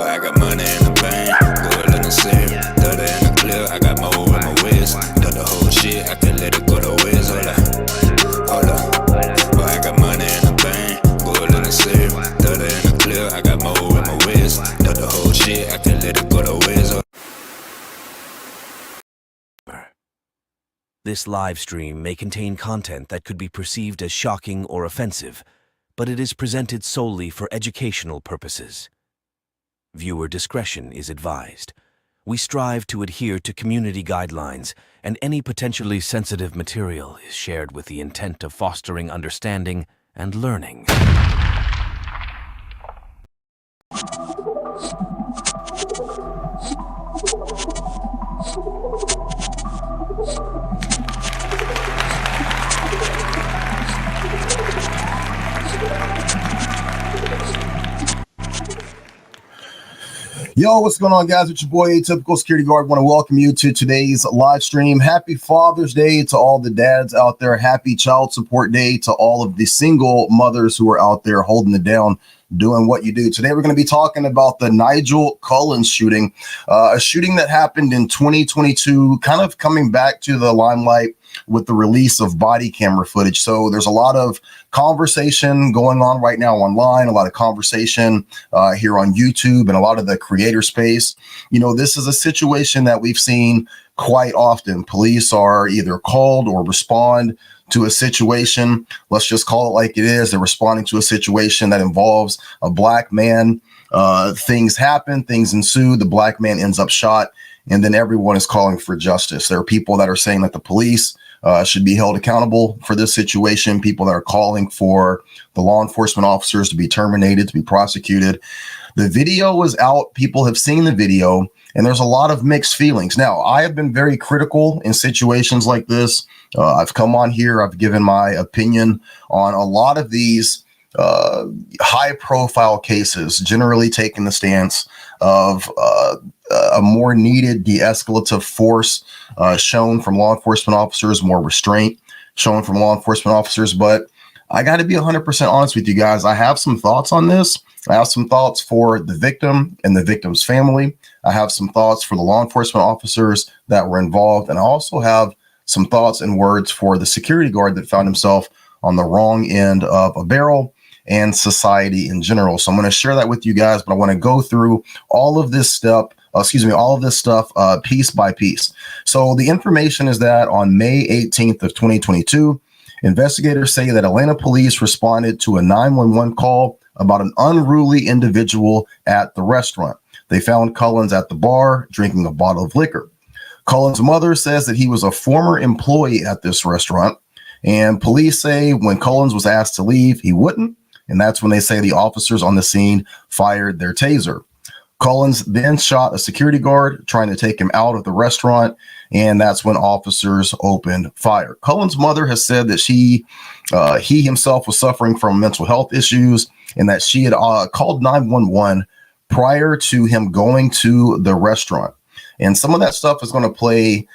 But I got money in the bank, go looking same. Throw that in the clip, I got more in my waist. Got the whole shit, I can let it go to waste. Hold up. But I got money in the bank, go looking same. Throw that in the clip, I got more in my waist. Got the whole shit, I can let it go to waste. This live stream may contain content that could be perceived as shocking or offensive, but it is presented solely for educational purposes. Viewer discretion is advised. We strive to adhere to community guidelines, and any potentially sensitive material is shared with the intent of fostering understanding and learning. Yo, what's going on, guys? It's your boy, Atypical Security Guard. I want to welcome you to today's live stream. Happy Father's Day to all the dads out there. Happy Child Support Day to all of the single mothers who are out there holding it down, doing what you do. Today, we're going to be talking about the Nygil Cullins shooting, a shooting that happened in 2022, kind of coming back to the limelight with the release of body camera footage. So there's a lot of conversation going on right now online, a lot of conversation here on YouTube and a lot of the creator space. You know, this is a situation that we've seen quite often. Police are either called or respond to a situation. Let's just call it like it is. They're responding to a situation that involves a black man. Things happen, things ensue. The black man ends up shot, and then everyone is calling for justice. There are people that are saying that the police should be held accountable for this situation, people that are calling for the law enforcement officers to be terminated, to be prosecuted. The video is out. People have seen the video, and there's a lot of mixed feelings. Now, I have been very critical in situations like this. I've come on here. I've given my opinion on a lot of these high-profile cases, generally taking the stance of a more needed de-escalative force shown from law enforcement officers, more restraint shown from law enforcement officers. But I got to be 100% honest with you guys. I have some thoughts on this. I have some thoughts for the victim and the victim's family. I have some thoughts for the law enforcement officers that were involved. And I also have some thoughts and words for the security guard that found himself on the wrong end of a barrel and society in general. So I'm going to share that with you guys, but I want to go through all of this stuff piece by piece. So the information is that on May 18th of 2022, investigators say that Atlanta police responded to a 911 call about an unruly individual at the restaurant. They found Cullins at the bar drinking a bottle of liquor. Cullins' mother says that he was a former employee at this restaurant, and police say when Cullins was asked to leave, he wouldn't, and that's when they say the officers on the scene fired their taser. Cullins then shot a security guard trying to take him out of the restaurant, and that's when officers opened fire. Cullins' mother has said that he himself was suffering from mental health issues and that she had called 911 prior to him going to the restaurant. And some of that stuff is going to play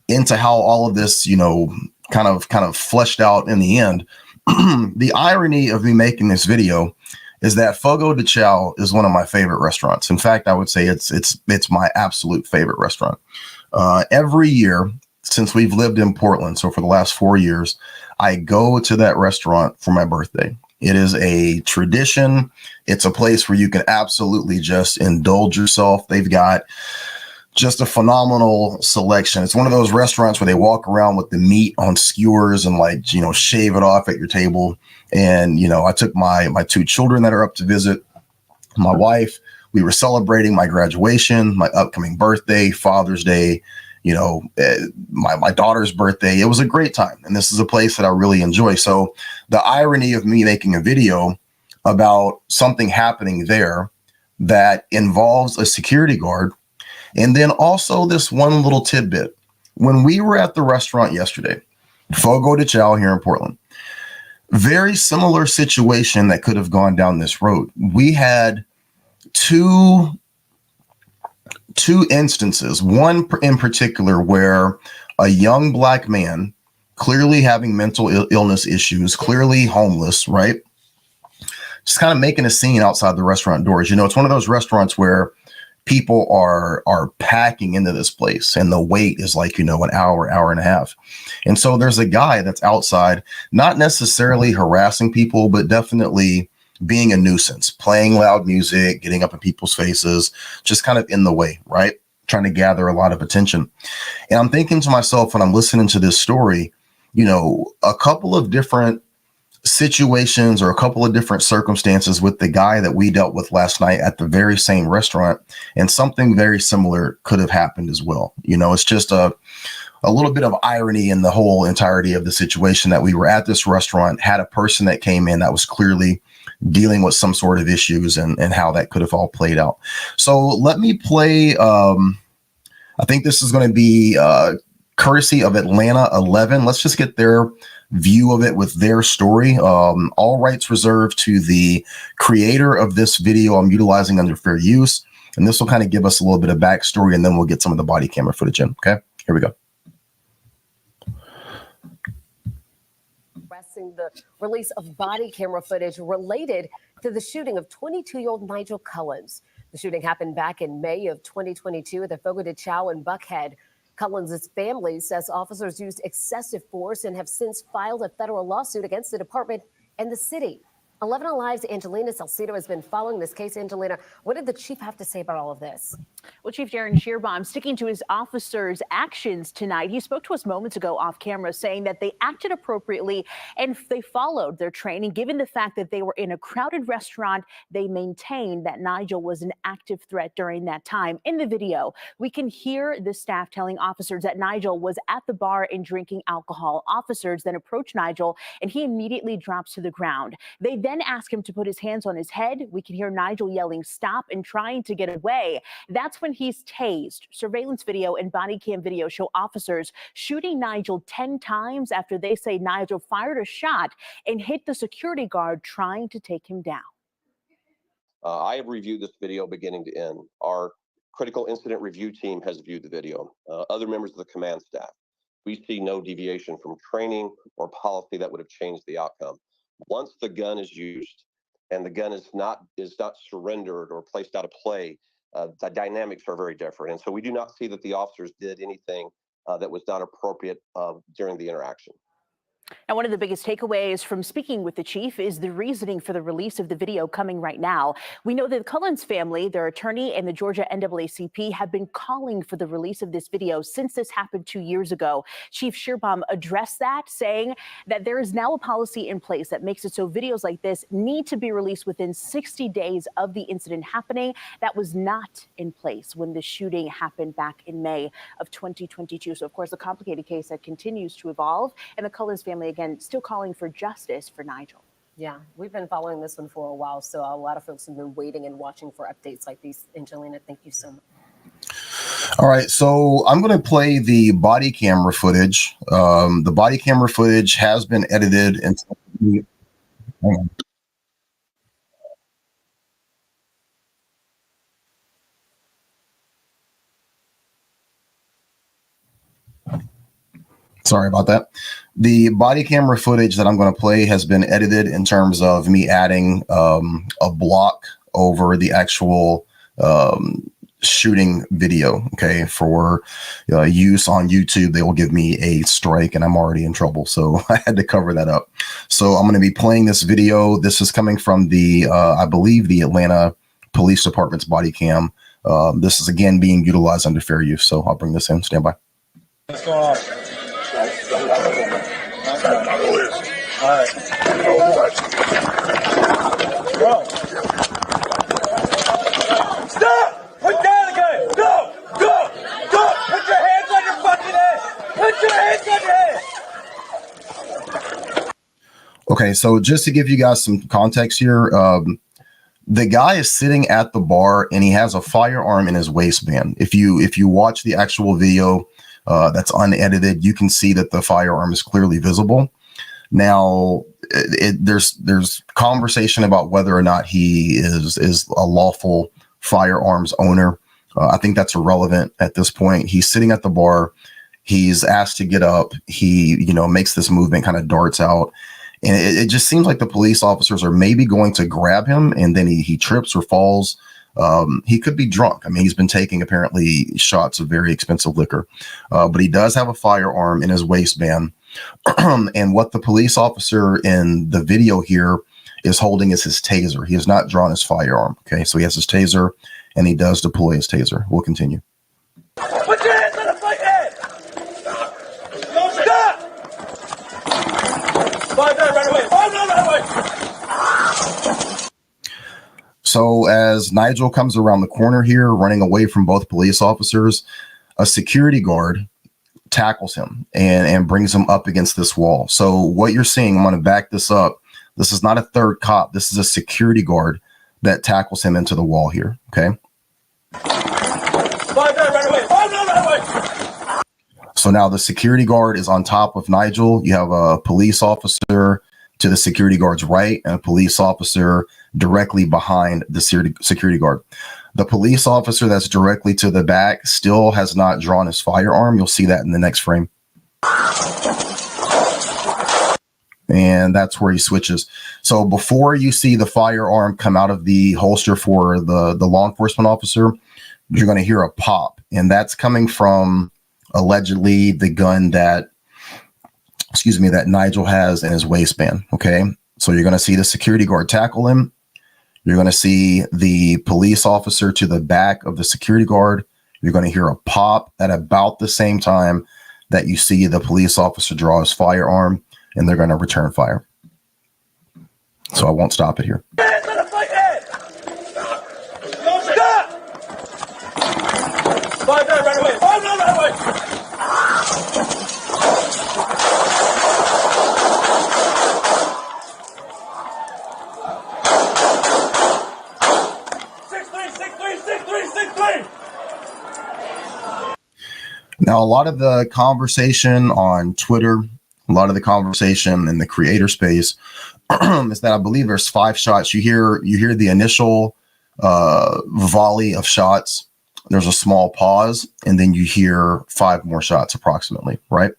into how all of this, you know, kind of fleshed out in the end. The irony of me making this video is that Fogo de Chao is one of my favorite restaurants. In fact, I would say it's my absolute favorite restaurant. Every year since we've lived in Portland, so for the last 4 years, I go to that restaurant for my birthday. It is a tradition. It's a place where you can absolutely just indulge yourself. They've got just a phenomenal selection. It's one of those restaurants where they walk around with the meat on skewers and, like, you know, shave it off at your table. And, you know, I took my 2 children that are up to visit, my wife. We were celebrating my graduation, my upcoming birthday, Father's Day, you know, my daughter's birthday. It was a great time. And this is a place that I really enjoy. So the irony of me making a video about something happening there that involves a security guard, and then also this one little tidbit. When we were at the restaurant yesterday, Fogo de Chao here in Portland, very similar situation that could have gone down this road. We had two instances, one in particular where a young black man, clearly having mental illness issues, clearly homeless, right, just kind of making a scene outside the restaurant doors. You know, it's one of those restaurants where people are packing into this place, and the wait is like, you know, an hour and a half. And so there's a guy that's outside, not necessarily harassing people, but definitely being a nuisance, playing loud music, getting up in people's faces, just kind of in the way, right? Trying to gather a lot of attention. And I'm thinking to myself when I'm listening to this story, you know, a couple of different situations or a couple of different circumstances with the guy that we dealt with last night at the very same restaurant, and something very similar could have happened as well. You know, it's just a little bit of irony in the whole entirety of the situation, that we were at this restaurant, had a person that came in that was clearly dealing with some sort of issues, and how that could have all played out. So let me play, I think this is going to be courtesy of Atlanta 11. Let's just get their view of it with their story. All rights reserved to the creator of this video I'm utilizing under fair use. And this will kind of give us a little bit of backstory, and then we'll get some of the body camera footage in. Okay, here we go. The release of body camera footage related to the shooting of 22-year-old Nygil Cullins. The shooting happened back in May of 2022 at the Fogo de Chao in Buckhead. Cullins' family says officers used excessive force and have since filed a federal lawsuit against the department and the city. 11 Alive's Angelina Salcido has been following this case. Angelina, what did the chief have to say about all of this? Well, Chief Darren Shearbaum sticking to his officers' actions tonight. He spoke to us moments ago off camera, saying that they acted appropriately and they followed their training. Given the fact that they were in a crowded restaurant, they maintained that Nygil was an active threat during that time. In the video, we can hear the staff telling officers that Nygil was at the bar and drinking alcohol. Officers then approach Nygil and he immediately drops to the ground. They then ask him to put his hands on his head. We can hear Nygil yelling stop and trying to get away. That's when he's tased. Surveillance video and body cam video show officers shooting Nygil 10 times after they say Nygil fired a shot and hit the security guard trying to take him down. I have reviewed this video beginning to end. Our critical incident review team has viewed the video. Other members of the command staff. We see no deviation from training or policy that would have changed the outcome. Once the gun is used and the gun is not surrendered or placed out of play, the dynamics are very different. And so we do not see that the officers did anything that was not appropriate during the interaction. Now, one of the biggest takeaways from speaking with the chief is the reasoning for the release of the video coming right now. We know that the Cullins family, their attorney, and the Georgia NAACP have been calling for the release of this video since this happened 2 years ago. Chief Shearbaum addressed that, saying that there is now a policy in place that makes it so videos like this need to be released within 60 days of the incident happening. That was not in place when the shooting happened back in May of 2022. So, of course, a complicated case that continues to evolve, and the Cullins family, again, still calling for justice for Nygil. Yeah, we've been following this one for a while, so a lot of folks have been waiting and watching for updates like these. Angelina, thank you so much. All right, so I'm going to play the body camera footage. The body camera footage has been edited and sorry about that. The body camera footage that I'm going to play has been edited in terms of me adding a block over the actual shooting video. Okay, for use on YouTube, they will give me a strike, and I'm already in trouble, so I had to cover that up. So I'm going to be playing this video. This is coming from the, I believe, the Atlanta Police Department's body cam. This is again being utilized under fair use, so I'll bring this in. Stand by. What's going on? All right. Bro. Stop! Put down the gun! Go! Go! Go! Put your hands on your fucking head! Put your hands on your head! Okay, so just to give you guys some context here, the guy is sitting at the bar and he has a firearm in his waistband. If you watch the actual video that's unedited, you can see that the firearm is clearly visible. Now, there's conversation about whether or not he is a lawful firearms owner. I think that's irrelevant at this point. He's sitting at the bar. He's asked to get up. He, makes this movement, kind of darts out. And it just seems like the police officers are maybe going to grab him, and then he trips or falls. He could be drunk. I mean, he's been taking apparently shots of very expensive liquor, but he does have a firearm in his waistband. And what the police officer in the video here is holding is his taser. He has not drawn his firearm. Okay, so he has his taser, and he does deploy his taser. We'll continue. Put your hands on the fight head! Stop! Five nine, run away! 5-9, run away! So as Nygil comes around the corner here, running away from both police officers, a security guard tackles him and brings him up against this wall. So what you're seeing, I'm going to back this up. This is not a third cop. This is a security guard that tackles him into the wall here. Okay. 5-9, run away! 5-9, run away! So now the security guard is on top of Nygil. You have a police officer to the security guard's right and a police officer directly behind the security guard. The police officer that's directly to the back still has not drawn his firearm. You'll see that in the next frame. And that's where he switches. So before you see the firearm come out of the holster for the law enforcement officer, you're going to hear a pop. And that's coming from allegedly the gun that Nygil has in his waistband. Okay. So you're going to see the security guard tackle him. You're going to see the police officer to the back of the security guard. You're going to hear a pop at about the same time that you see the police officer draw his firearm, and they're going to return fire. So I won't stop it here. Hands on the fight head! Stop! 5-9, run away! 5-9, run away! Now, a lot of the conversation on Twitter, a lot of the conversation in the creator space is that I believe there's 5 shots. You hear the initial volley of shots. There's a small pause, and then you hear 5 more shots approximately, right?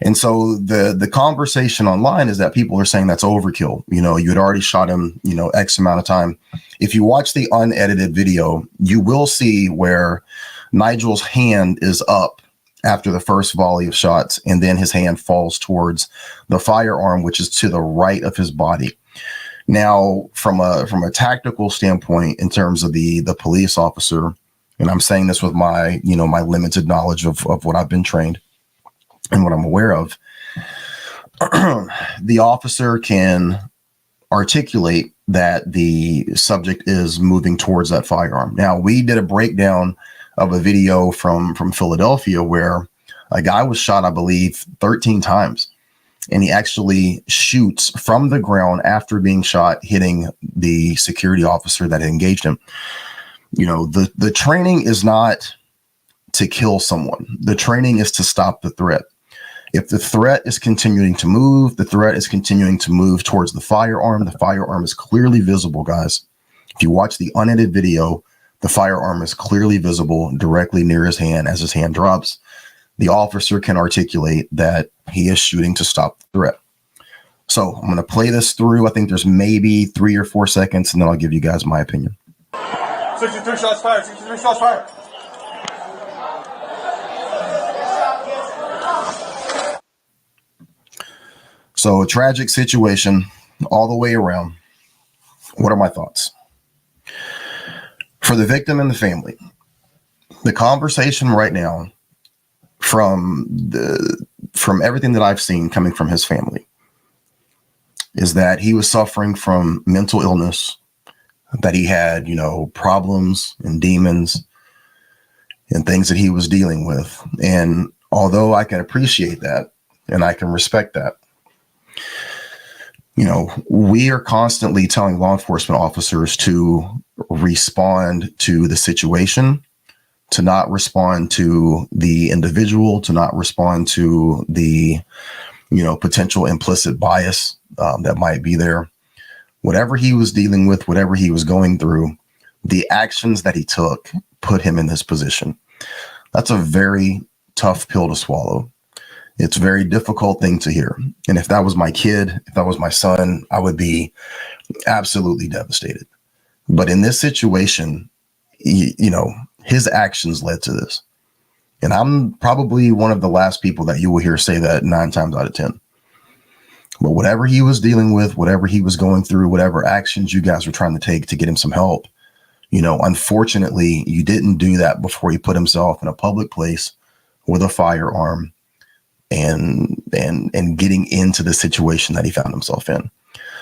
And so the conversation online is that people are saying that's overkill. You know, you had already shot him, X amount of time. If you watch the unedited video, you will see where Nygil's hand is up after the first volley of shots, and then his hand falls towards the firearm, which is to the right of his body. Now, from a tactical standpoint, in terms of the police officer, and I'm saying this with my my limited knowledge of what I've been trained and what I'm aware of, the officer can articulate that the subject is moving towards that firearm. Now, we did a breakdown of a video from Philadelphia where a guy was shot, I believe, 13 times. And he actually shoots from the ground after being shot, hitting the security officer that engaged him. The training is not to kill someone. The training is to stop the threat. If the threat is continuing to move, the threat is continuing to move towards the firearm. The firearm is clearly visible, guys. If you watch the unedited video, the firearm is clearly visible directly near his hand. As his hand drops, the officer can articulate that he is shooting to stop the threat. So I'm going to play this through. I think there's maybe 3 or 4 seconds, and then I'll give you guys my opinion. 63 shots fired. 63 shots fired. So a tragic situation all the way around. What are my thoughts? For the victim and the family, the conversation right now from everything that I've seen coming from his family is that he was suffering from mental illness, that he had, problems and demons and things that he was dealing with. And although I can appreciate that and I can respect that, we are constantly telling law enforcement officers to respond to the situation, to not respond to the individual, to not respond to the, potential implicit bias that might be there. Whatever he was dealing with, whatever he was going through, the actions that he took put him in this position. That's a very tough pill to swallow. It's a very difficult thing to hear. And if that was my kid, if that was my son, I would be absolutely devastated. But in this situation, his actions led to this. And I'm probably one of the last people that you will hear say that 9 times out of 10. But whatever he was dealing with, whatever he was going through, whatever actions you guys were trying to take to get him some help, unfortunately, you didn't do that before he put himself in a public place with a firearm and getting into the situation that he found himself in.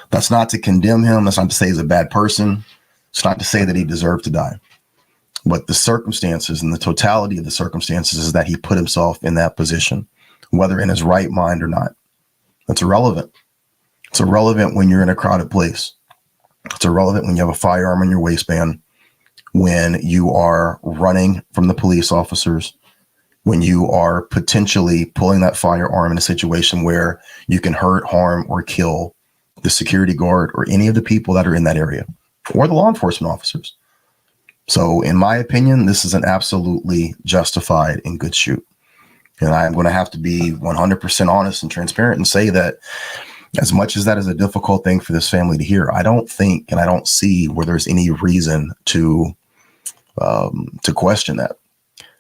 That's not to condemn him. That's not to say he's a bad person. It's not to say that he deserved to die. But the circumstances and the totality of the circumstances is that he put himself in that position, whether in his right mind or not. That's irrelevant. It's irrelevant when you're in a crowded place. It's irrelevant when you have a firearm in your waistband, when you are running from the police officers, when you are potentially pulling that firearm in a situation where you can hurt, harm, or kill the security guard or any of the people that are in that area, or the law enforcement officers. So in my opinion, this is an absolutely justified and good shoot. And I'm going to have to be 100% honest and transparent and say that as much as that is a difficult thing for this family to hear, I don't think and I don't see where there's any reason to question that.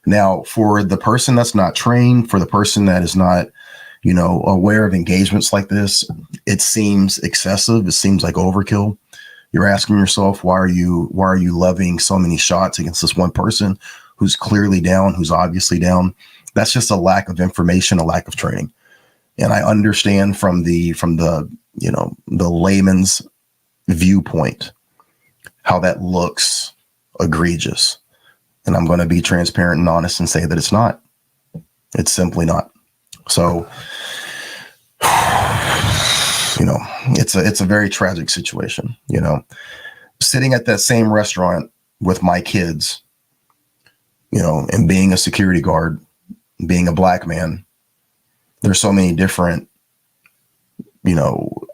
Now, for the person that's not trained, for the person that is not, aware of engagements like this, it seems excessive. It seems like overkill. You're asking yourself, why are you levying so many shots against this one person who's clearly down, who's obviously down? That's just a lack of information, a lack of training. And I understand from the layman's viewpoint how that looks egregious. And I'm going to be transparent and honest and say that it's not. It's simply not. So, it's a very tragic situation. Sitting at that same restaurant with my kids, and being a security guard, being a black man, there's so many different,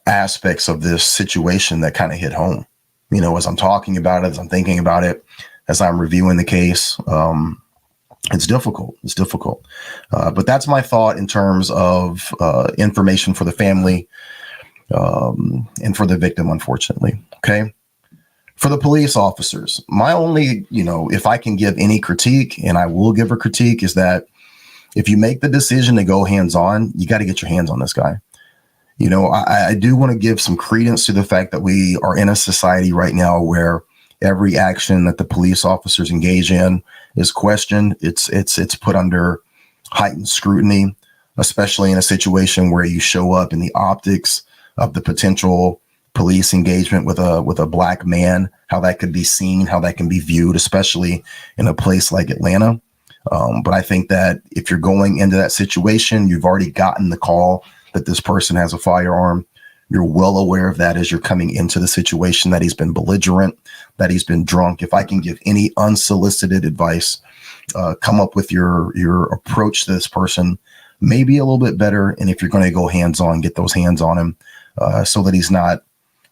aspects of this situation that kind of hit home. As I'm talking about it, as I'm thinking about it, as I'm reviewing the case, it's difficult. It's difficult. But that's my thought in terms of information for the family and for the victim, unfortunately. Okay. For the police officers, my only, if I can give any critique, and I will give a critique, is that if you make the decision to go hands-on, you got to get your hands on this guy. I do want to give some credence to the fact that we are in a society right now where every action that the police officers engage in is questioned. It's put under heightened scrutiny, especially in a situation where you show up in the optics of the potential police engagement with a black man, how that could be seen, how that can be viewed, especially in a place like Atlanta. But I think that if you're going into that situation, you've already gotten the call that this person has a firearm. You're well aware of that as you're coming into the situation, that he's been belligerent, that he's been drunk. If I can give any unsolicited advice, come up with your approach to this person, maybe a little bit better. And if you're going to go hands-on, get those hands on him so that he's not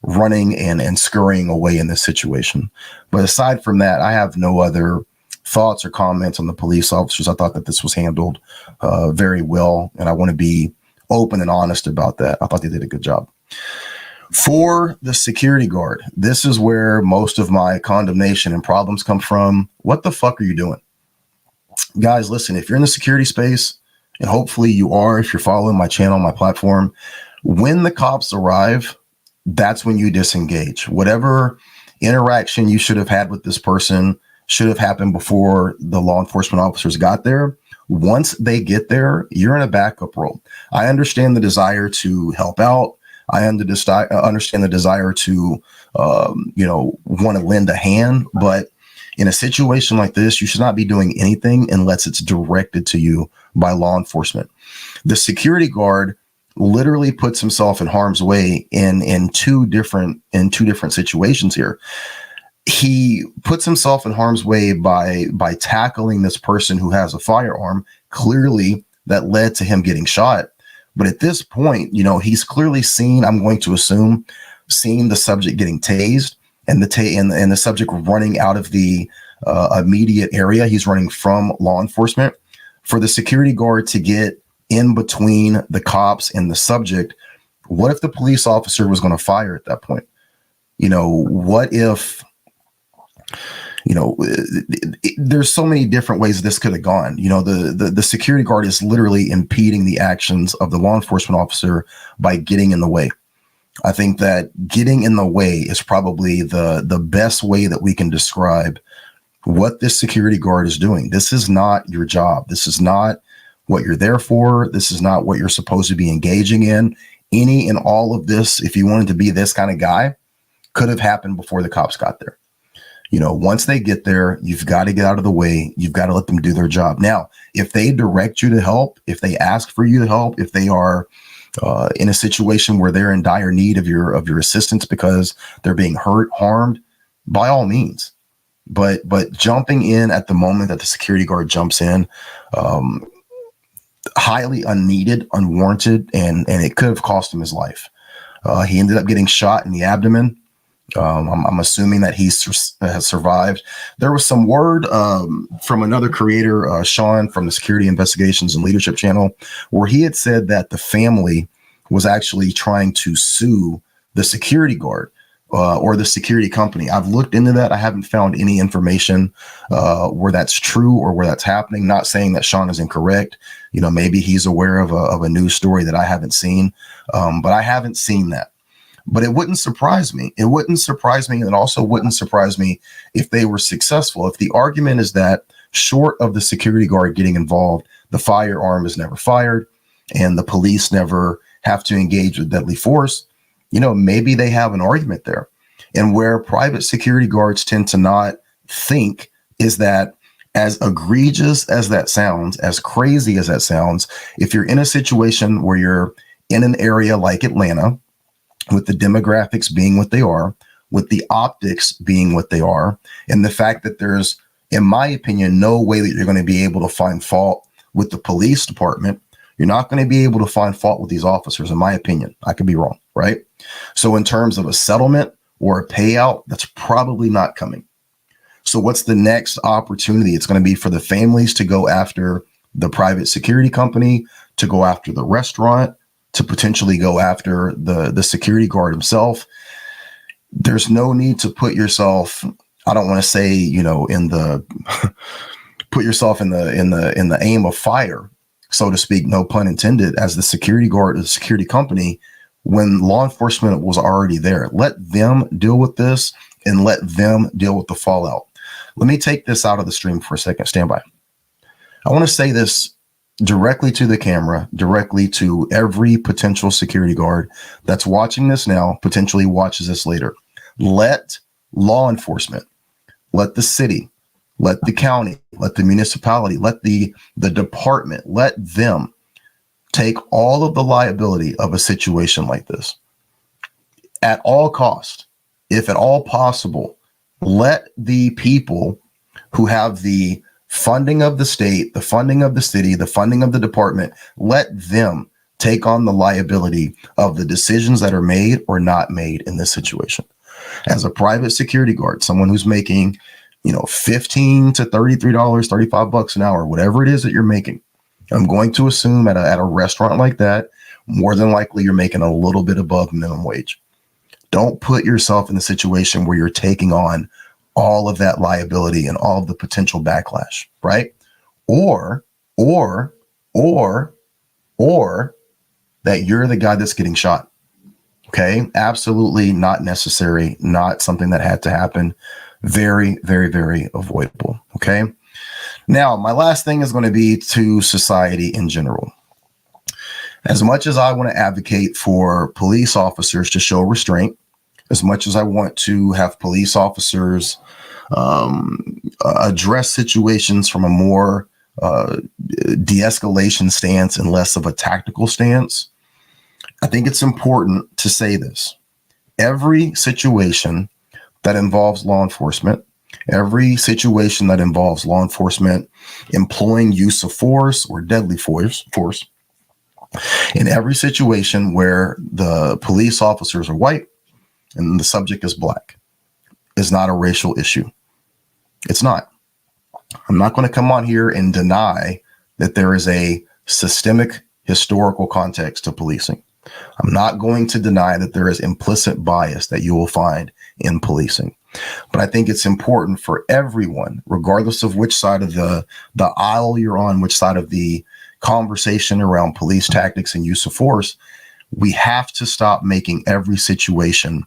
running and scurrying away in this situation. But aside from that, I have no other thoughts or comments on the police officers. I thought that this was handled very well, and I want to be open and honest about that. I thought they did a good job. For the security guard, this is where most of my condemnation and problems come from. What the fuck are you doing? Guys, listen, if you're in the security space, and hopefully you are, if you're following my channel, my platform, when the cops arrive, that's when you disengage. Whatever interaction you should have had with this person should have happened before the law enforcement officers got there. Once they get there, you're in a backup role. I understand the desire to help out. I understand the desire to, want to lend a hand. But in a situation like this, you should not be doing anything unless it's directed to you by law enforcement. The security guard literally puts himself in harm's way in two different situations here. He puts himself in harm's way by tackling this person who has a firearm. Clearly, that led to him getting shot. But at this point, he's clearly seen, I'm going to assume, seen the subject getting tased and the subject running out of the immediate area. He's running from law enforcement. For the security guard to get in between the cops and the subject, what if the police officer was going to fire at that point? What if, there's so many different ways this could have gone. The security guard is literally impeding the actions of the law enforcement officer by getting in the way. I think that getting in the way is probably the best way that we can describe what this security guard is doing. This is not your job. This is not what you're there for. This is not what you're supposed to be engaging in. Any and all of this, if you wanted to be this kind of guy, could have happened before the cops got there. Once they get there, you've got to get out of the way. You've got to let them do their job. Now, if they direct you to help, if they ask for you to help, if they are in a situation where they're in dire need of your assistance because they're being hurt, harmed, by all means. But jumping in at the moment that the security guard jumps in, highly unneeded, unwarranted, and it could have cost him his life. He ended up getting shot in the abdomen. I'm assuming that he has survived. There was some word from another creator, Sean, from the Security Investigations and Leadership channel, where he had said that the family was actually trying to sue the security guard or the security company. I've looked into that. I haven't found any information where that's true or where that's happening. Not saying that Sean is incorrect. Maybe he's aware of a news story that I haven't seen, but I haven't seen that. But it wouldn't surprise me. It wouldn't surprise me. And it also wouldn't surprise me if they were successful. If the argument is that short of the security guard getting involved, the firearm is never fired and the police never have to engage with deadly force, maybe they have an argument there. And where private security guards tend to not think is that, as egregious as that sounds, as crazy as that sounds, if you're in a situation where you're in an area like Atlanta, with the demographics being what they are, with the optics being what they are, and the fact that there's, in my opinion, no way that you're going to be able to find fault with the police department. You're not going to be able to find fault with these officers, in my opinion. I could be wrong, right? So in terms of a settlement or a payout, that's probably not coming. So what's the next opportunity? It's going to be for the families to go after the private security company, to go after the restaurant, to potentially go after the security guard himself. There's no need to put yourself, I don't want to say, in the put yourself in the aim of fire, so to speak, no pun intended, as the security guard or the security company when law enforcement was already there. Let them deal with this and let them deal with the fallout. Let me take this out of the stream for a second. Stand by. I want to say this directly to the camera, directly to every potential security guard that's watching this now, potentially watches this later. Let law enforcement, let the city, let the county, let the municipality, let the department, let them take all of the liability of a situation like this. At all cost, if at all possible, let the people who have the funding of the state, the funding of the city, the funding of the department, let them take on the liability of the decisions that are made or not made in this situation. As a private security guard, someone who's making, $15 to $33, $35 an hour, whatever it is that you're making, I'm going to assume at a restaurant like that, more than likely you're making a little bit above minimum wage. Don't put yourself in a situation where you're taking on all of that liability and all of the potential backlash, right? Or that you're the guy that's getting shot. Okay. Absolutely not necessary. Not something that had to happen. Very, very, very avoidable. Okay. Now, my last thing is going to be to society in general. As much as I want to advocate for police officers to show restraint, as much as I want to have police officers address situations from a more de-escalation stance and less of a tactical stance, I think it's important to say this. Every situation that involves law enforcement, every situation that involves law enforcement employing use of force or deadly force, in every situation where the police officers are white and the subject is black, is not a racial issue. It's not. I'm not going to come on here and deny that there is a systemic historical context to policing. I'm not going to deny that there is implicit bias that you will find in policing. But I think it's important for everyone, regardless of which side of the aisle you're on, which side of the conversation around police tactics and use of force, we have to stop making every situation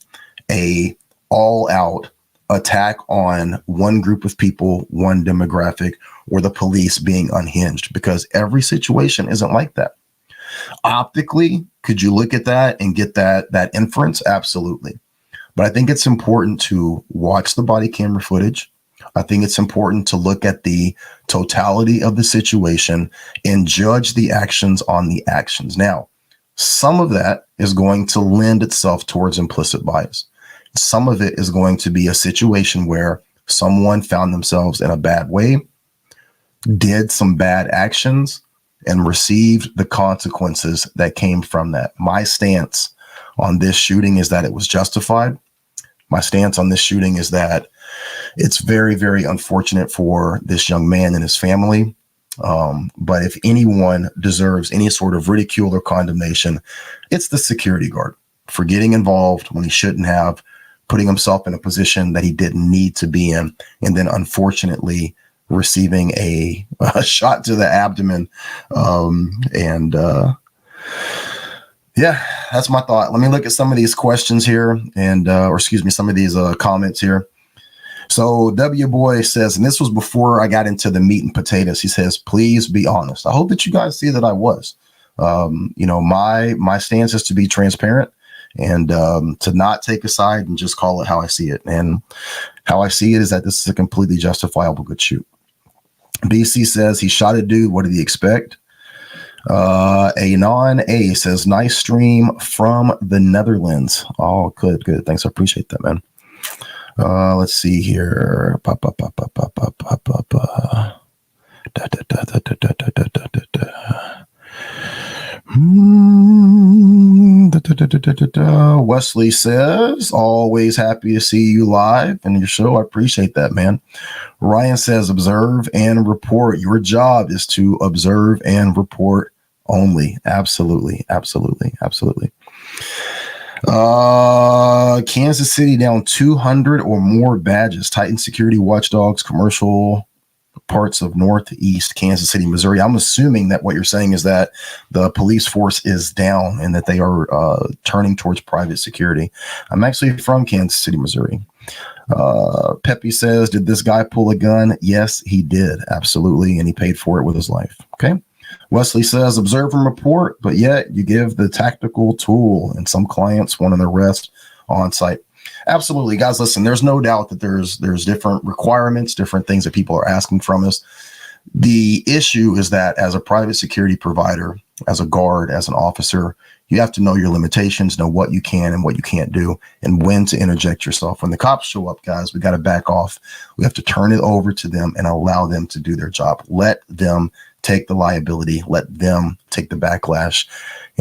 a all-out attack on one group of people, one demographic, or the police being unhinged, because every situation isn't like that. Optically, could you look at that and get that inference? Absolutely. But I think it's important to watch the body camera footage. I think it's important to look at the totality of the situation and judge the actions on the actions. Now, some of that is going to lend itself towards implicit bias. Some of it is going to be a situation where someone found themselves in a bad way, did some bad actions, and received the consequences that came from that. My stance on this shooting is that it was justified. My stance on this shooting is that it's very, very unfortunate for this young man and his family. But if anyone deserves any sort of ridicule or condemnation, it's the security guard for getting involved when he shouldn't have, putting himself in a position that he didn't need to be in, and then unfortunately receiving a shot to the abdomen. Yeah, that's my thought. Let me look at some of these questions here some of these comments here. So W Boy says, and this was before I got into the meat and potatoes. He says, please be honest. I hope that you guys see that I was. My stance is to be transparent and to not take a side and just call it how I see it. And how I see it is that this is a completely justifiable good shoot. BC says he shot a dude. What did he expect? Anon A says, nice stream from the Netherlands. Oh, good. Thanks. I appreciate that, man. Let's see here. Wesley says, always happy to see you live in your show. I appreciate that, man. Ryan says, observe and report. Your job is to observe and report only. Absolutely. Kansas City down 200 or more badges. Titan security watchdogs, commercial parts of Northeast Kansas City, Missouri. I'm assuming that what you're saying is that the police force is down and that they are turning towards private security. I'm actually from Kansas City, Missouri. Pepe says, did this guy pull a gun? Yes, he did. Absolutely. And he paid for it with his life. Okay. Wesley says, observe and report, but yet you give the tactical tool, and some clients want an arrest on site. Absolutely, guys. Listen, there's no doubt that there's different requirements, different things that people are asking from us. The issue is that as a private security provider, as a guard, as an officer, you have to know your limitations, know what you can and what you can't do, and when to interject yourself. When the cops show up, guys, we got to back off. We have to turn it over to them and allow them to do their job. Let them take the liability. Let them take the backlash.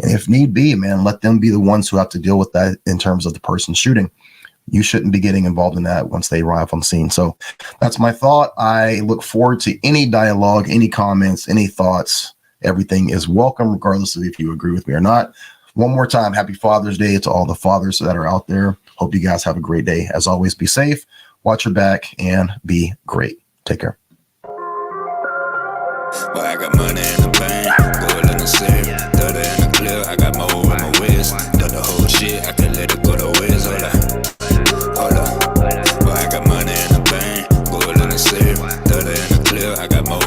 And if need be, man, let them be the ones who have to deal with that in terms of the person shooting. You shouldn't be getting involved in that once they arrive on scene. So that's my thought. I look forward to any dialogue, any comments, any thoughts. Everything is welcome, regardless of if you agree with me or not. One more time, happy Father's Day to all the fathers that are out there. Hope you guys have a great day. As always, be safe, watch your back, and be great. Take care. Well, I got money in the bank, go in the safe, throw it in the clip, I got more in my waist, done the whole shit, I can let it go to waste, hold up. Well, I got money in the bank, go in the safe, throw it in the clip, I got more